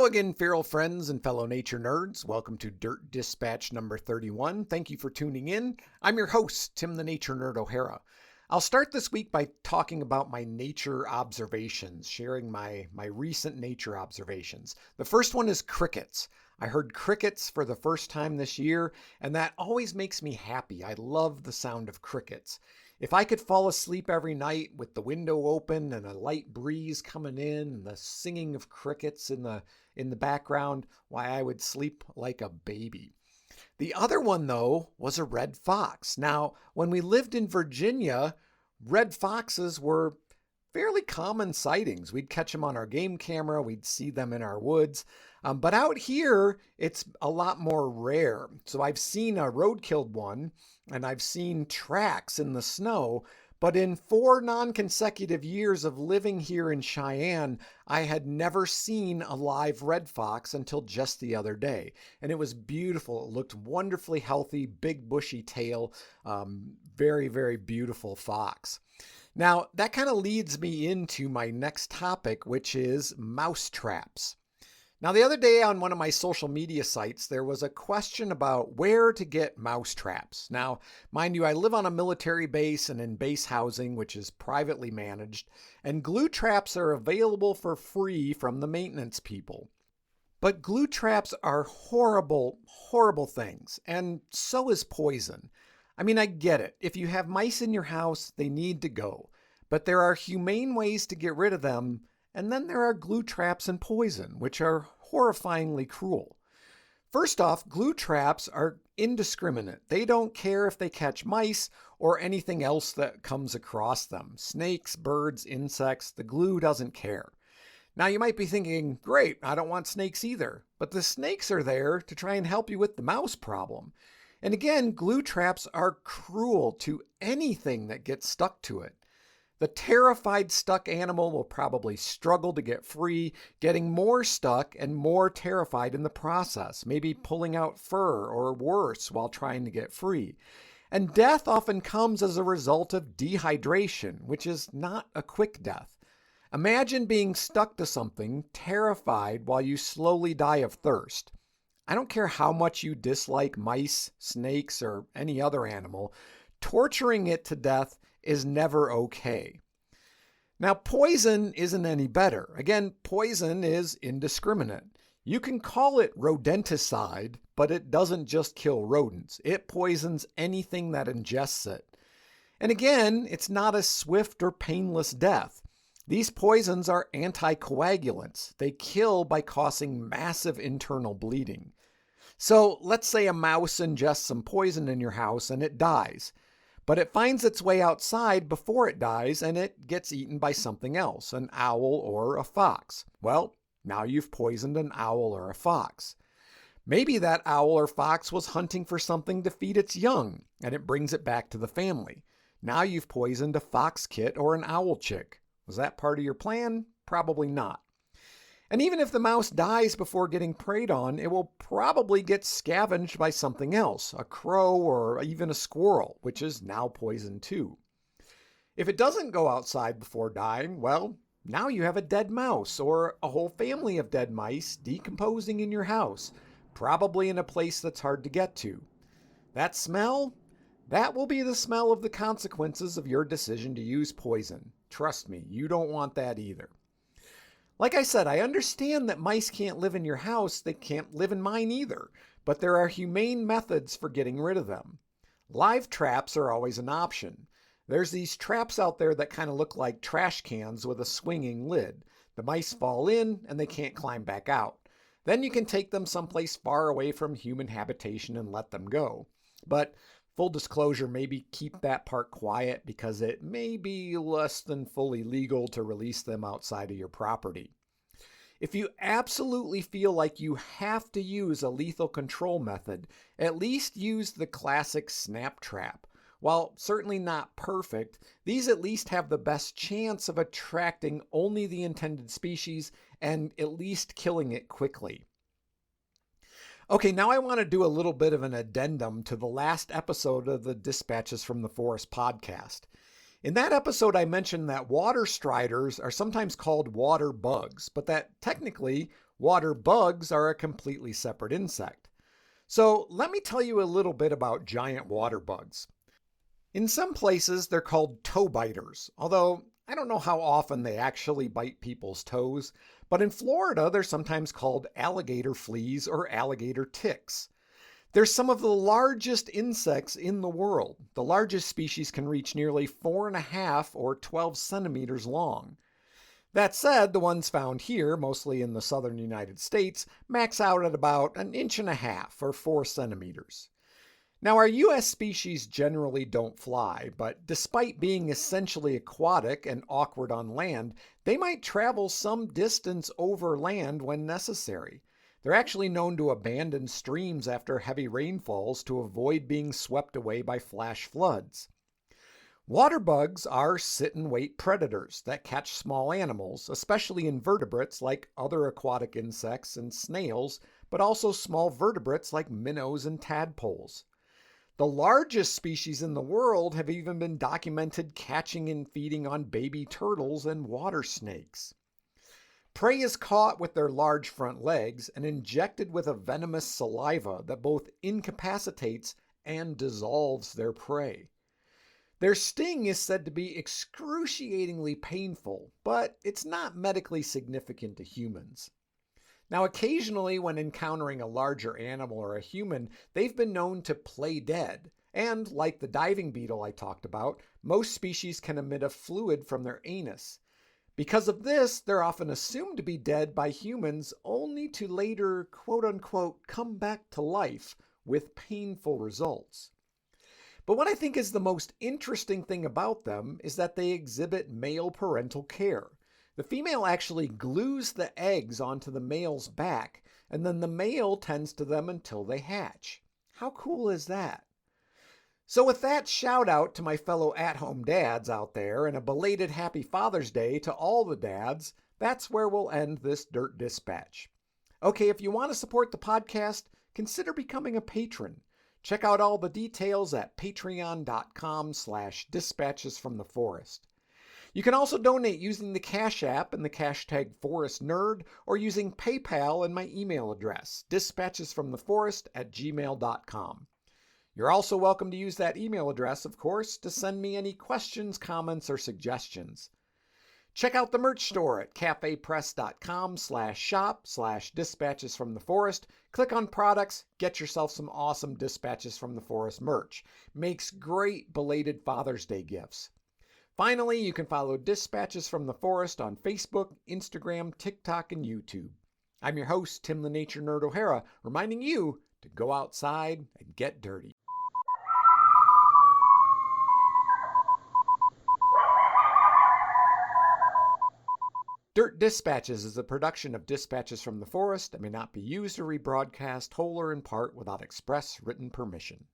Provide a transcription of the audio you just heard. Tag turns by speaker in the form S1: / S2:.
S1: again, feral friends and fellow nature nerds. Welcome to Dirt Dispatch number 31. Thank you for tuning in. I'm your host, Tim the Nature Nerd O'Hara. I'll start this week by talking about my nature observations, sharing my recent nature observations. The first one is crickets. I heard crickets for the first time this year, and that always makes me happy. I love the sound of crickets. If I could fall asleep every night with the window open and a light breeze coming in and the singing of crickets in the background, why, I would sleep like a baby. The other one, though, was a red fox. Now, when we lived in Virginia, red foxes were fairly common sightings. We'd catch them on our game camera. We'd see them in our woods. But out here, it's a lot more rare. So I've seen a road-killed one, and I've seen tracks in the snow. But in 4 non-consecutive years of living here in Cheyenne, I had never seen a live red fox until just the other day. And it was beautiful. It looked wonderfully healthy, big bushy tail, very, very beautiful fox. Now, that kind of leads me into my next topic, which is mouse traps. Now, the other day on one of my social media sites, there was a question about where to get mouse traps. Now, mind you, I live on a military base and in base housing, which is privately managed, and glue traps are available for free from the maintenance people. But glue traps are horrible, horrible things, and so is poison. I mean, I get it. If you have mice in your house, they need to go. But there are humane ways to get rid of them. And then there are glue traps and poison, which are horrifyingly cruel. First off, glue traps are indiscriminate. They don't care if they catch mice or anything else that comes across them. Snakes, birds, insects, the glue doesn't care. Now you might be thinking, great, I don't want snakes either. But the snakes are there to try and help you with the mouse problem. And again, glue traps are cruel to anything that gets stuck to it. The terrified stuck animal will probably struggle to get free, getting more stuck and more terrified in the process, maybe pulling out fur or worse while trying to get free. And death often comes as a result of dehydration, which is not a quick death. Imagine being stuck to something, terrified while you slowly die of thirst. I don't care how much you dislike mice, snakes, or any other animal, torturing it to death is never okay. Now, poison isn't any better. Again, poison is indiscriminate. You can call it rodenticide, but it doesn't just kill rodents. It poisons anything that ingests it. And again, it's not a swift or painless death. These poisons are anticoagulants. They kill by causing massive internal bleeding. So let's say a mouse ingests some poison in your house and it dies. But it finds its way outside before it dies and it gets eaten by something else, an owl or a fox. Well, now you've poisoned an owl or a fox. Maybe that owl or fox was hunting for something to feed its young and it brings it back to the family. Now you've poisoned a fox kit or an owl chick. Was that part of your plan? Probably not. And even if the mouse dies before getting preyed on, it will probably get scavenged by something else, a crow or even a squirrel, which is now poisoned too. If it doesn't go outside before dying, well, now you have a dead mouse or a whole family of dead mice decomposing in your house, probably in a place that's hard to get to. That smell? That will be the smell of the consequences of your decision to use poison. Trust me, you don't want that either. Like I said, I understand that mice can't live in your house. They can't live in mine either. But there are humane methods for getting rid of them. Live traps are always an option. There's these traps out there that kind of look like trash cans with a swinging lid. The mice fall in and they can't climb back out. Then you can take them someplace far away from human habitation and let them go. But full disclosure, maybe keep that part quiet because it may be less than fully legal to release them outside of your property. If you absolutely feel like you have to use a lethal control method, at least use the classic snap trap. While certainly not perfect, these at least have the best chance of attracting only the intended species and at least killing it quickly. Okay, now I want to do a little bit of an addendum to the last episode of the Dispatches from the Forest podcast. In that episode, I mentioned that water striders are sometimes called water bugs, but that technically Water bugs are a completely separate insect. So let me tell you a little bit about giant water bugs. In some places, they're called toe biters, although I don't know how often they actually bite people's toes. But in Florida, they're sometimes called alligator fleas or alligator ticks. They're some of the largest insects in the world. The largest species can reach nearly 4.5 or 12 centimeters long. That said, the ones found here, mostly in the southern United States, max out at about 1.5 inches or 4 centimeters. Now, our U.S. species generally don't fly, but despite being essentially aquatic and awkward on land, they might travel some distance over land when necessary. They're actually known to abandon streams after heavy rainfalls to avoid being swept away by flash floods. Water bugs are sit-and-wait predators that catch small animals, especially invertebrates like other aquatic insects and snails, but also small vertebrates like minnows and tadpoles. The largest species in the world have even been documented catching and feeding on baby turtles and water snakes. Prey is caught with their large front legs and injected with a venomous saliva that both incapacitates and dissolves their prey. Their sting is said to be excruciatingly painful, but it's not medically significant to humans. Now, occasionally when encountering a larger animal or a human, they've been known to play dead. And like the diving beetle I talked about, most species can emit a fluid from their anus. Because of this, they're often assumed to be dead by humans only to later, quote unquote, come back to life with painful results. But what I think is the most interesting thing about them is that they exhibit male parental care. The female actually glues the eggs onto the male's back, and then the male tends to them until they hatch. How cool is that? So with that, shout out to my fellow at-home dads out there and a belated Happy Father's Day to all the dads. That's where we'll end this Dirt Dispatch. Okay, if you want to support the podcast, consider becoming a patron. Check out all the details at patreon.com/dispatchesfromtheforest. You can also donate using the Cash App and the hashtag ForestNerd, or using PayPal and my email address, dispatchesfromtheforest@gmail.com. You're also welcome to use that email address, of course, to send me any questions, comments, or suggestions. Check out the merch store at cafepress.com/shop/dispatchesfromtheforest. Click on products, get yourself some awesome Dispatches from the Forest merch. Makes great belated Father's Day gifts. Finally, you can follow Dispatches from the Forest on Facebook, Instagram, TikTok, and YouTube. I'm your host, Tim the Nature Nerd O'Hara, reminding you to go outside and get dirty. Dirt Dispatches is a production of Dispatches from the Forest and may not be used or rebroadcast whole or in part without express written permission.